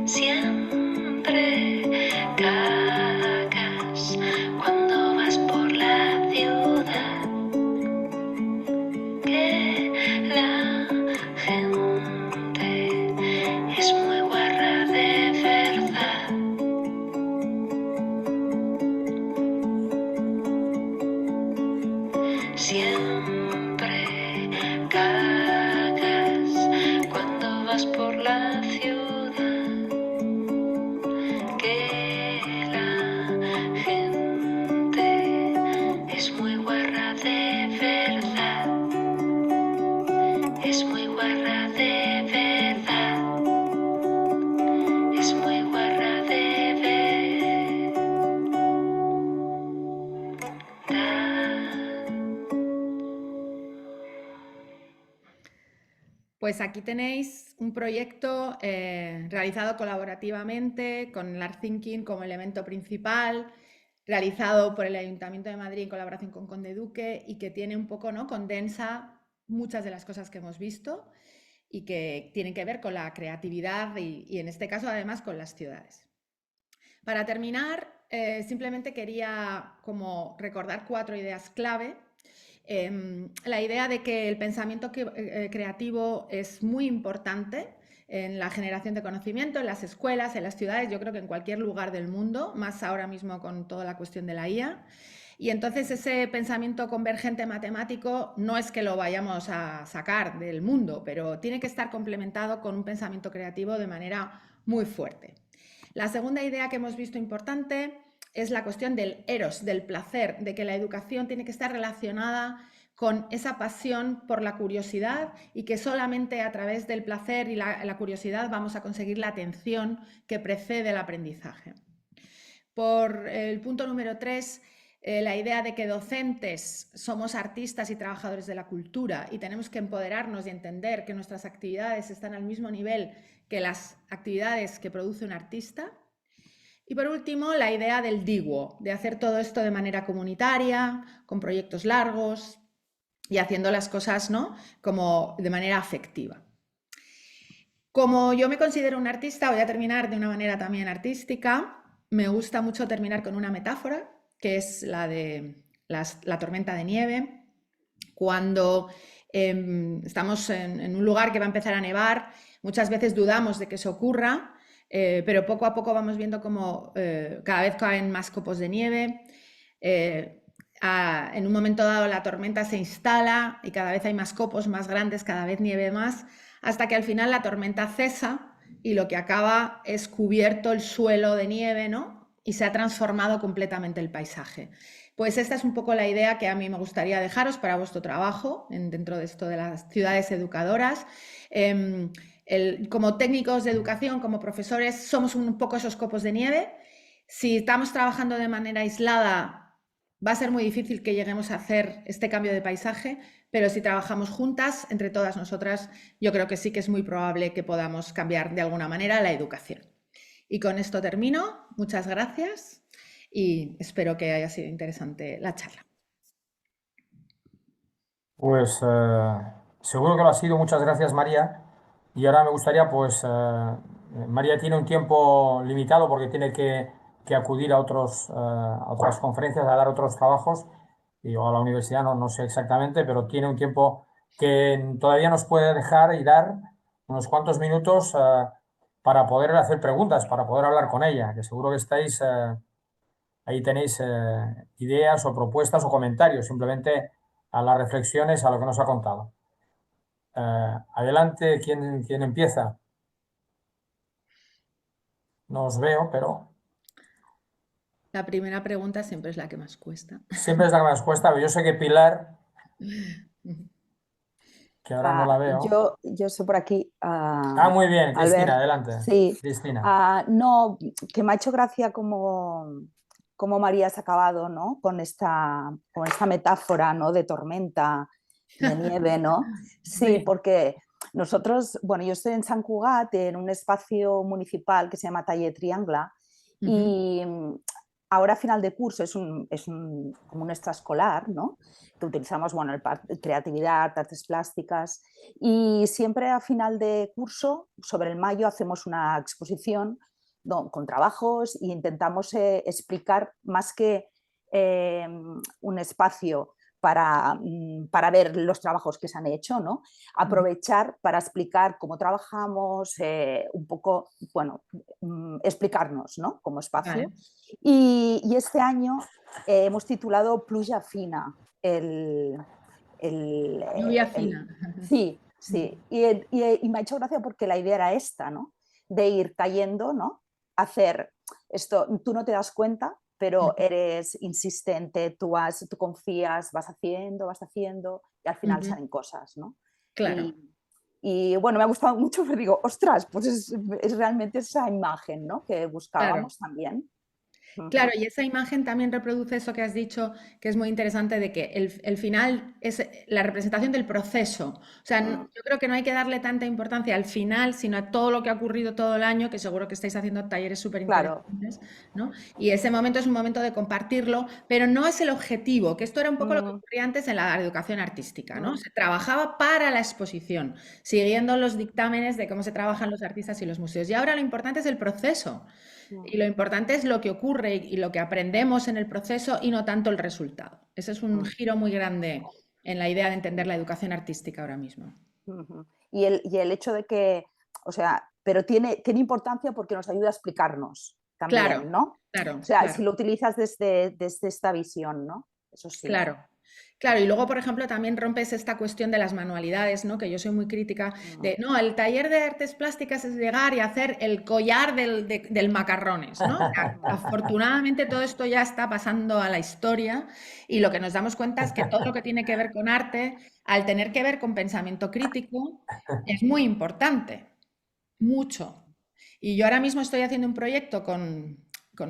Siempre Pues aquí tenéis un proyecto realizado colaborativamente con el Art Thinking como elemento principal, realizado por el Ayuntamiento de Madrid en colaboración con Conde Duque y que tiene un poco, ¿no?, condensa muchas de las cosas que hemos visto y que tienen que ver con la creatividad y en este caso además con las ciudades. Para terminar, simplemente quería como recordar 4 ideas clave. La idea de que el pensamiento creativo es muy importante en la generación de conocimiento, en las escuelas, en las ciudades, yo creo que en cualquier lugar del mundo, más ahora mismo con toda la cuestión de la IA. Y entonces ese pensamiento convergente matemático no es que lo vayamos a sacar del mundo, pero tiene que estar complementado con un pensamiento creativo de manera muy fuerte. La segunda idea que hemos visto importante es la cuestión del eros, del placer, de que la educación tiene que estar relacionada con esa pasión por la curiosidad y que solamente a través del placer y la curiosidad vamos a conseguir la atención que precede el aprendizaje. Por el punto número 3, la idea de que docentes somos artistas y trabajadores de la cultura y tenemos que empoderarnos y entender que nuestras actividades están al mismo nivel que las actividades que produce un artista. Y por último, la idea del DIWO, de hacer todo esto de manera comunitaria, con proyectos largos y haciendo las cosas, ¿no?, como de manera afectiva. Como yo me considero un artista, voy a terminar de una manera también artística. Me gusta mucho terminar con una metáfora, que es la de la tormenta de nieve. Cuando estamos en un lugar que va a empezar a nevar, muchas veces dudamos de que eso ocurra, pero poco a poco vamos viendo cómo cada vez caen más copos de nieve. En un momento dado la tormenta se instala y cada vez hay más copos más grandes, cada vez nieve más, hasta que al final la tormenta cesa y lo que acaba es cubierto el suelo de nieve, ¿no?, y se ha transformado completamente el paisaje. Pues esta es un poco la idea que a mí me gustaría dejaros para vuestro trabajo dentro de esto de las ciudades educadoras. Como técnicos de educación, como profesores, somos un poco esos copos de nieve. Si estamos trabajando de manera aislada, va a ser muy difícil que lleguemos a hacer este cambio de paisaje, pero si trabajamos juntas, entre todas nosotras, yo creo que sí que es muy probable que podamos cambiar de alguna manera la educación. Y con esto termino. Muchas gracias y espero que haya sido interesante la charla. Pues seguro que lo ha sido. Muchas gracias, María. Y ahora me gustaría, pues, María tiene un tiempo limitado porque tiene que acudir a otras conferencias, a dar otros trabajos, y, o a la universidad, no sé exactamente, pero tiene un tiempo que todavía nos puede dejar y dar unos cuantos minutos para poder hacer preguntas, para poder hablar con ella, que seguro que estáis, ahí tenéis ideas o propuestas o comentarios, simplemente a las reflexiones, a lo que nos ha contado. Adelante, ¿quién empieza? No os veo, pero... La primera pregunta siempre es la que más cuesta. Siempre es la que más cuesta, pero yo sé que Pilar, que ahora no la veo... Yo estoy por aquí. muy bien, Cristina, Albert, adelante. sí. Cristina. No, que me ha hecho gracia como María has acabado, ¿no?, con esta metáfora, ¿no?, de tormenta, de nieve, ¿no? Sí, porque nosotros, bueno, yo estoy en Sant Cugat, en un espacio municipal que se llama Taller Triangla, y ahora a final de curso es como un extraescolar, ¿no?, que utilizamos, bueno, creatividad, artes plásticas, y siempre a final de curso, sobre el mayo, hacemos una exposición con trabajos e intentamos explicar, más que un espacio para ver los trabajos que se han hecho, ¿no?, aprovechar para explicar cómo trabajamos, un poco, bueno, explicarnos, ¿no?, como espacio. Vale. Y este año hemos titulado Pluja Fina. Lluvia fina. Sí. Y me ha hecho gracia porque la idea era esta, ¿no?, de ir cayendo, ¿no?, hacer esto, tú no te das cuenta, pero eres insistente, tú confías, vas haciendo y al final salen cosas, ¿no? Claro. Y bueno, me ha gustado mucho, pero digo, ostras, pues es realmente esa imagen, ¿no?, que buscábamos también. Claro, y esa imagen también reproduce eso que has dicho, que es muy interesante, de que el final es la representación del proceso. O sea, yo creo que no hay que darle tanta importancia al final, sino a todo lo que ha ocurrido todo el año, que seguro que estáis haciendo talleres súper Claro. interesantes, ¿no? Y ese momento es un momento de compartirlo, pero no es el objetivo, que esto era un poco lo que ocurría antes en la educación artística, ¿no? Se trabajaba para la exposición, siguiendo los dictámenes de cómo se trabajan los artistas y los museos. Y ahora lo importante es el proceso. Y lo importante es lo que ocurre y lo que aprendemos en el proceso y no tanto el resultado. Ese es un giro muy grande en la idea de entender la educación artística ahora mismo. Y el hecho de que, o sea, pero tiene importancia porque nos ayuda a explicarnos también, Claro, ¿no? claro, O sea, claro. si lo utilizas desde esta visión, ¿no? Eso sí. Claro. Claro, y luego, por ejemplo, también rompes esta cuestión de las manualidades, ¿no? Que yo soy muy crítica de, no, el taller de artes plásticas es llegar y hacer el collar del macarrones, ¿no? O sea, afortunadamente todo esto ya está pasando a la historia y lo que nos damos cuenta es que todo lo que tiene que ver con arte, al tener que ver con pensamiento crítico, es muy importante, mucho. Y yo ahora mismo estoy haciendo un proyecto con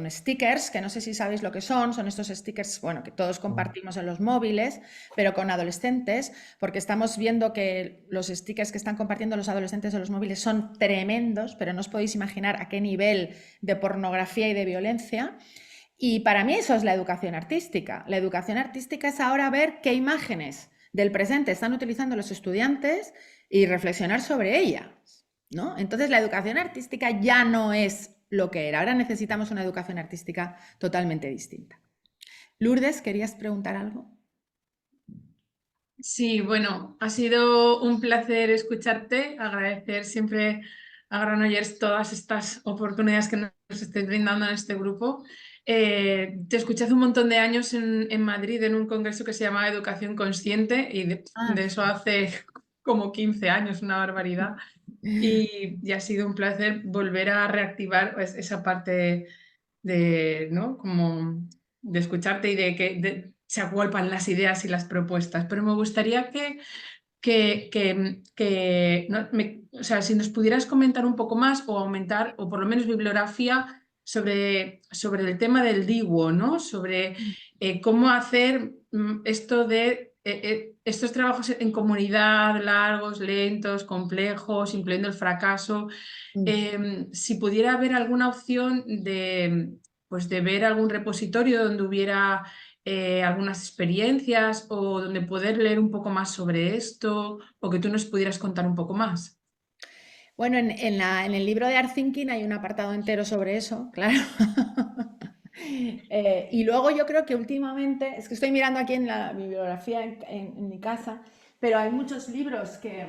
stickers, que no sé si sabéis lo que son estos stickers, bueno, que todos compartimos en los móviles, pero con adolescentes, porque estamos viendo que los stickers que están compartiendo los adolescentes en los móviles son tremendos, pero no os podéis imaginar a qué nivel de pornografía y de violencia. Y para mí eso es la educación artística. La educación artística es ahora ver qué imágenes del presente están utilizando los estudiantes y reflexionar sobre ellas, ¿no? Entonces la educación artística ya no es lo que era. Ahora necesitamos una educación artística totalmente distinta. Lourdes, ¿querías preguntar algo? Sí, bueno, ha sido un placer escucharte, agradecer siempre a Granollers todas estas oportunidades que nos estáis brindando en este grupo. Te escuché hace un montón de años en Madrid en un congreso que se llamaba Educación Consciente y de eso hace como 15 años, una barbaridad. Y ha sido un placer volver a reactivar pues, esa parte de, ¿no? Como de escucharte y de que se agolpan las ideas y las propuestas. Pero me gustaría o sea, si nos pudieras comentar un poco más o aumentar, o por lo menos bibliografía sobre el tema del DIWO, ¿no? Sobre cómo hacer esto de estos trabajos en comunidad, largos, lentos, complejos, incluyendo el fracaso. Si pudiera haber alguna opción pues de ver algún repositorio donde hubiera algunas experiencias o donde poder leer un poco más sobre esto o que tú nos pudieras contar un poco más. Bueno, en el libro de Art Thinking hay un apartado entero sobre eso, claro. Y luego yo creo que últimamente, es que estoy mirando aquí en la bibliografía en mi casa, pero hay muchos libros que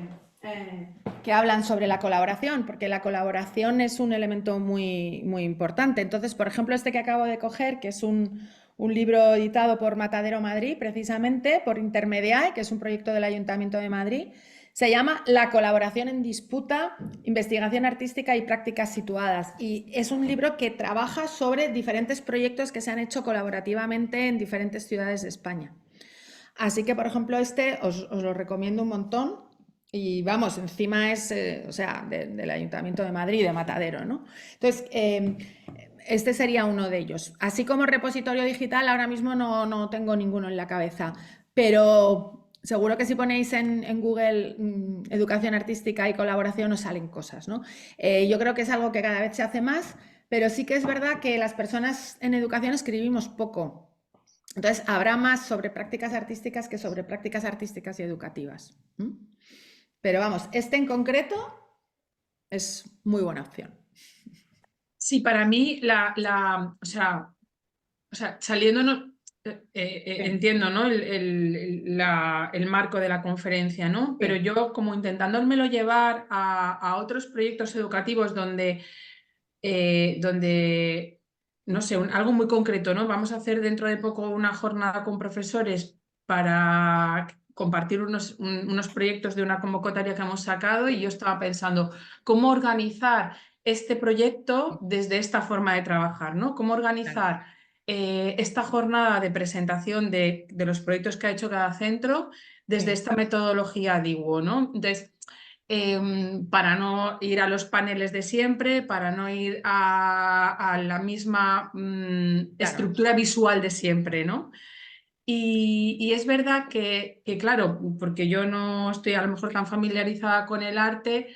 hablan sobre la colaboración, porque la colaboración es un elemento muy, muy importante. Entonces, por ejemplo, este que acabo de coger, que es un libro editado por Matadero Madrid, precisamente, por Intermediae, que es un proyecto del Ayuntamiento de Madrid, se llama La colaboración en disputa, investigación artística y prácticas situadas. Y es un libro que trabaja sobre diferentes proyectos que se han hecho colaborativamente en diferentes ciudades de España. Así que, por ejemplo, este os lo recomiendo un montón. Y vamos, encima es, o sea, del Ayuntamiento de Madrid, de Matadero, ¿no? Entonces, este sería uno de ellos. Así como repositorio digital, ahora mismo no tengo ninguno en la cabeza, pero seguro que si ponéis en Google educación artística y colaboración os salen cosas, ¿no? Yo creo que es algo que cada vez se hace más, pero sí que es verdad que las personas en educación escribimos poco. Entonces, habrá más sobre prácticas artísticas que sobre prácticas artísticas y educativas. Pero vamos, este en concreto es muy buena opción. Sí, para mí, o sea, saliéndonos, entiendo, ¿no? el marco de la conferencia, ¿no? Pero yo como intentándomelo llevar a otros proyectos educativos donde no sé, algo muy concreto, ¿no? Vamos a hacer dentro de poco una jornada con profesores para compartir unos proyectos de una convocatoria que hemos sacado y yo estaba pensando cómo organizar este proyecto desde esta forma de trabajar, ¿no? Cómo organizar esta jornada de presentación de los proyectos que ha hecho cada centro desde esta metodología DIWO, ¿no? Entonces, para no ir a los paneles de siempre, para no ir a la misma estructura visual de siempre, ¿no? Y es verdad que, claro, porque yo no estoy a lo mejor tan familiarizada con el arte,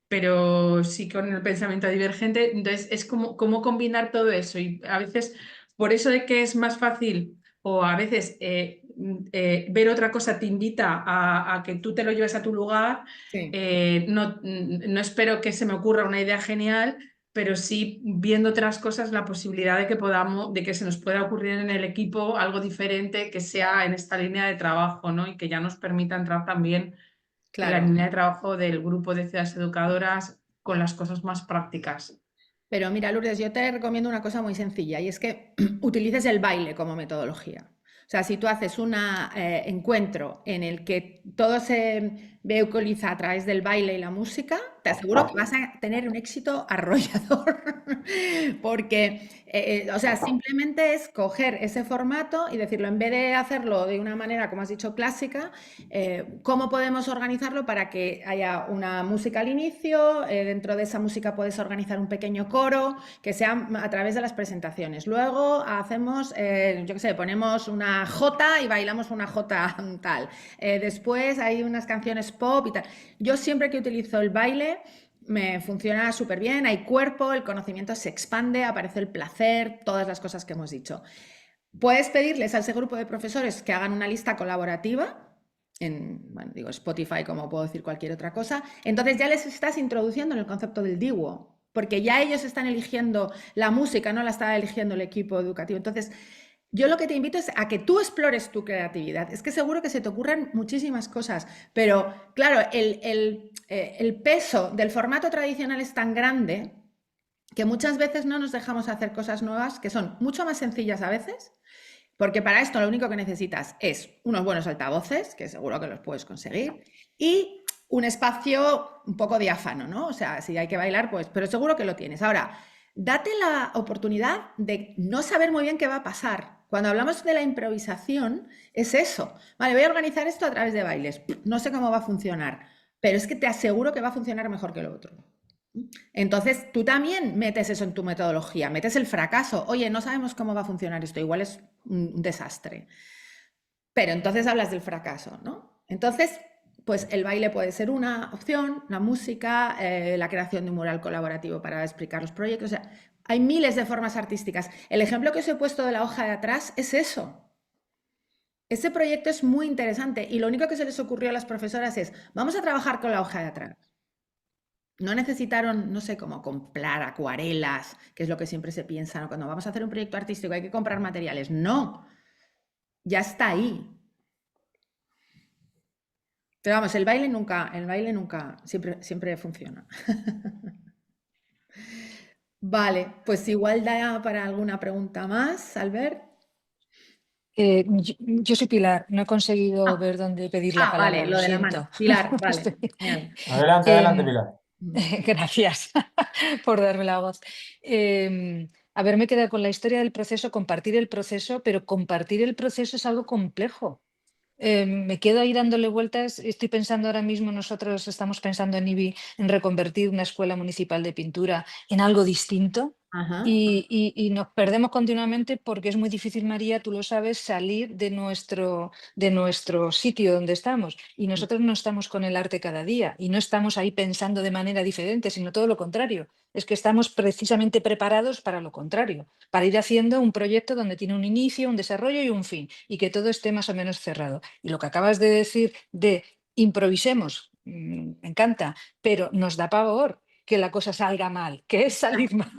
pero sí con el pensamiento divergente, entonces es como combinar todo eso y a veces por eso de que es más fácil o a veces ver otra cosa te invita a que tú te lo lleves a tu lugar, Sí. no espero que se me ocurra una idea genial, pero sí viendo otras cosas la posibilidad de que se nos pueda ocurrir en el equipo algo diferente que sea en esta línea de trabajo, ¿no? Y que ya nos permita entrar también en la Claro. línea de trabajo del grupo de ciudades educadoras con las cosas más prácticas. Pero mira, Lourdes, yo te recomiendo una cosa muy sencilla y es que utilices el baile como metodología. O sea, si tú haces un encuentro en el que todo se vehiculiza a través del baile y la música, te aseguro que vas a tener un éxito arrollador. Porque, o sea, simplemente es coger ese formato y decirlo, en vez de hacerlo de una manera, como has dicho, clásica, ¿cómo podemos organizarlo para que haya una música al inicio? Dentro de esa música puedes organizar un pequeño coro que sea a través de las presentaciones. Luego hacemos, yo qué sé, ponemos una jota y bailamos una jota tal. Después hay unas canciones pop y tal. Yo siempre que utilizo el baile me funciona súper bien, hay cuerpo, el conocimiento se expande, aparece el placer, todas las cosas que hemos dicho. Puedes pedirles a ese grupo de profesores que hagan una lista colaborativa en, bueno, digo Spotify, como puedo decir cualquier otra cosa, entonces ya les estás introduciendo en el concepto del diwo, porque ya ellos están eligiendo la música, no la está eligiendo el equipo educativo. Entonces, yo lo que te invito es a que tú explores tu creatividad. Es que seguro que se te ocurren muchísimas cosas, pero claro, el peso del formato tradicional es tan grande que muchas veces no nos dejamos hacer cosas nuevas que son mucho más sencillas a veces, porque para esto lo único que necesitas es unos buenos altavoces, que seguro que los puedes conseguir, y un espacio un poco diáfano, ¿no? O sea, si hay que bailar, pues, pero seguro que lo tienes. Ahora, date la oportunidad de no saber muy bien qué va a pasar. Cuando hablamos de la improvisación, es eso. Vale, voy a organizar esto a través de bailes. No sé cómo va a funcionar, pero es que te aseguro que va a funcionar mejor que lo otro. Entonces, tú también metes eso en tu metodología, metes el fracaso. Oye, no sabemos cómo va a funcionar esto, igual es un desastre. Pero entonces hablas del fracaso, ¿no? Entonces, pues el baile puede ser una opción, la música, la creación de un mural colaborativo para explicar los proyectos. O sea, hay miles de formas artísticas. El ejemplo que os he puesto de la hoja de atrás es eso. Ese proyecto es muy interesante y lo único que se les ocurrió a las profesoras es, vamos a trabajar con la hoja de atrás. No necesitaron, no sé, cómo comprar acuarelas, que es lo que siempre se piensa, ¿no? Cuando vamos a hacer un proyecto artístico hay que comprar materiales. No, ya está ahí. Pero vamos, el baile nunca, siempre funciona. Vale, pues igual da para alguna pregunta más, Albert. Yo soy Pilar, no he conseguido ver dónde pedir la palabra, vale, lo de la mano. siento. Pilar, vale. Genial. Adelante, Pilar. Gracias por darme la voz. A ver, me queda con la historia del proceso, compartir el proceso, pero compartir el proceso es algo complejo. Me quedo ahí dándole vueltas. Estoy pensando ahora mismo, nosotros estamos pensando en IBI, en reconvertir una escuela municipal de pintura en algo distinto. Ajá. Y nos perdemos continuamente porque es muy difícil, María, tú lo sabes, salir de nuestro sitio donde estamos. Y nosotros no estamos con el arte cada día y no estamos ahí pensando de manera diferente, sino todo lo contrario. Es que estamos precisamente preparados para lo contrario, para ir haciendo un proyecto donde tiene un inicio, un desarrollo y un fin, y que todo esté más o menos cerrado. Y lo que acabas de decir de improvisemos, me encanta, pero nos da pavor que la cosa salga mal, que es salir mal.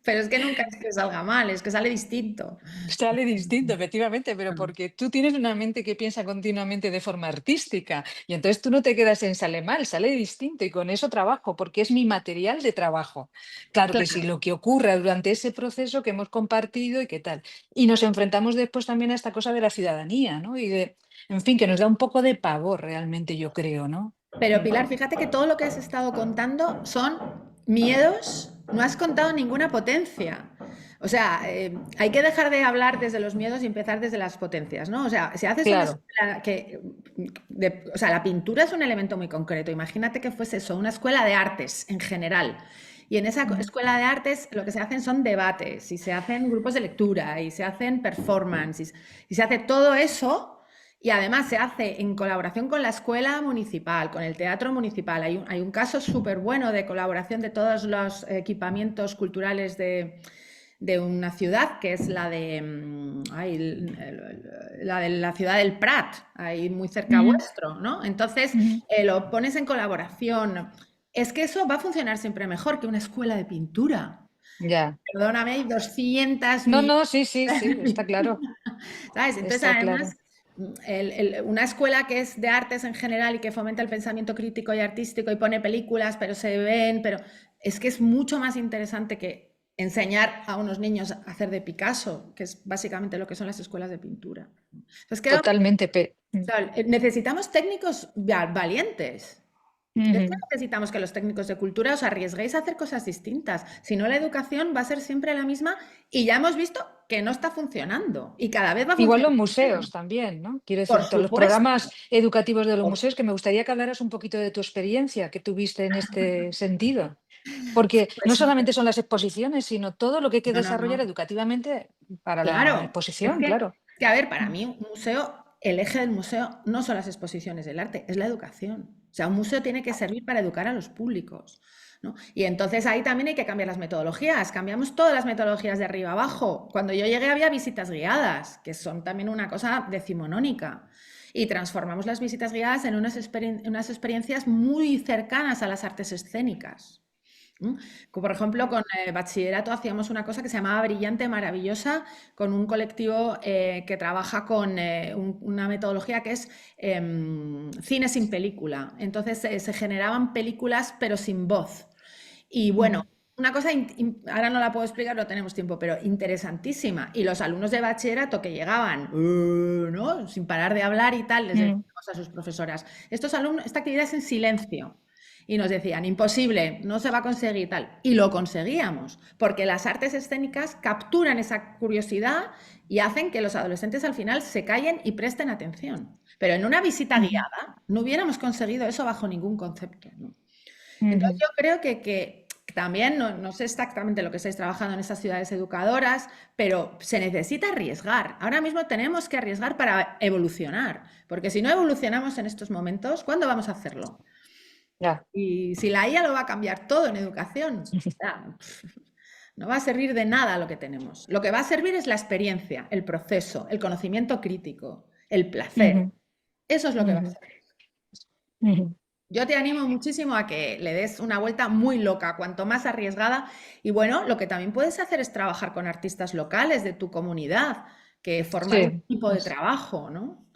Pero es que nunca es que salga mal, es que sale distinto. Sale distinto, efectivamente, pero porque tú tienes una mente que piensa continuamente de forma artística y entonces tú no te quedas en sale mal, sale distinto y con eso trabajo, porque es mi material de trabajo. Claro que sí, lo que ocurra durante ese proceso que hemos compartido y qué tal. Y nos enfrentamos después también a esta cosa de la ciudadanía, ¿no? Y de, en fin, que nos da un poco de pavor realmente, yo creo, ¿no? Pero Pilar, fíjate que todo lo que has estado contando son miedos, no has contado ninguna potencia. O sea, hay que dejar de hablar desde los miedos y empezar desde las potencias, ¿no? O sea, si haces una Claro. escuela que o sea, la pintura es un elemento muy concreto. Imagínate que fuese eso, una escuela de artes en general. Y en esa escuela de artes lo que se hacen son debates y se hacen grupos de lectura y se hacen performances y se hace todo eso y además se hace en colaboración con la escuela municipal, con el teatro municipal. Hay un caso súper bueno de colaboración de todos los equipamientos culturales de una ciudad, que es la de la ciudad del Prat, ahí muy cerca vuestro, ¿no? Entonces lo pones en colaboración. Es que eso va a funcionar siempre mejor que una escuela de pintura. Ya. Perdóname, hay 200 No, sí, está claro. ¿Sabes? Entonces, Está además, claro. una escuela que es de artes en general y que fomenta el pensamiento crítico y artístico y pone películas, pero se ven, pero es que es mucho más interesante que enseñar a unos niños a hacer de Picasso, que es básicamente lo que son las escuelas de pintura. Entonces, creo Totalmente. que necesitamos técnicos valientes. Es que necesitamos que los técnicos de cultura os arriesguéis a hacer cosas distintas. Si no, la educación va a ser siempre la misma y ya hemos visto que no está funcionando y cada vez va a funcionar. Igual los museos también, ¿no? Quiero decir, Por todos los supuesto. programas educativos de los museos, que me gustaría que hablaras un poquito de tu experiencia que tuviste en este sentido. Porque no solamente son las exposiciones, sino todo lo que hay que desarrollar educativamente para la exposición, claro. Que, a ver, para mí un museo, el eje del museo no son las exposiciones del arte, es la educación. O sea, un museo tiene que servir para educar a los públicos, ¿no? Y entonces ahí también hay que cambiar las metodologías. Cambiamos todas las metodologías de arriba abajo. Cuando yo llegué había visitas guiadas, que son también una cosa decimonónica. Y transformamos las visitas guiadas en unas experiencias muy cercanas a las artes escénicas. Por ejemplo, con bachillerato hacíamos una cosa que se llamaba Brillante Maravillosa, con un colectivo que trabaja con una metodología que es cine sin película. Entonces se generaban películas pero sin voz. Y bueno, una cosa, ahora no la puedo explicar, no tenemos tiempo, pero interesantísima. Y los alumnos de bachillerato que llegaban, ¿no?, sin parar de hablar y tal, les decíamos a sus profesoras, esta actividad es en silencio. Y nos decían, imposible, no se va a conseguir tal. Y lo conseguíamos, porque las artes escénicas capturan esa curiosidad y hacen que los adolescentes al final se callen y presten atención. Pero en una visita guiada no hubiéramos conseguido eso bajo ningún concepto, ¿no? Entonces yo creo que también, no sé exactamente lo que estáis trabajando en esas ciudades educadoras, pero se necesita arriesgar. Ahora mismo tenemos que arriesgar para evolucionar, porque si no evolucionamos en estos momentos, ¿cuándo vamos a hacerlo? Ya. Y si la IA lo va a cambiar todo en educación, no va a servir de nada lo que tenemos. Lo que va a servir es la experiencia, el proceso, el conocimiento crítico, el placer. Eso es lo que va a servir. Yo te animo muchísimo a que le des una vuelta muy loca, cuanto más arriesgada. Y bueno, lo que también puedes hacer es trabajar con artistas locales de tu comunidad, que forman un equipo de trabajo, ¿no?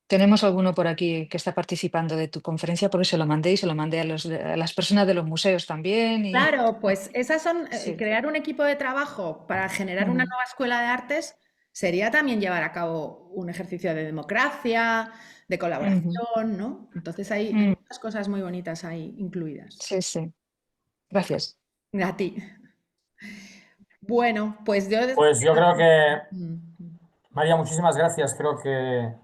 Tenemos alguno por aquí que está participando de tu conferencia, porque se lo mandé y se lo mandé a las personas de los museos también. Claro, pues esas son, crear un equipo de trabajo para generar una nueva escuela de artes sería también llevar a cabo un ejercicio de democracia, de colaboración, ¿no? Entonces hay muchas cosas muy bonitas ahí incluidas. Sí. Gracias. A ti. Bueno, pues yo creo que, María, muchísimas gracias. Creo que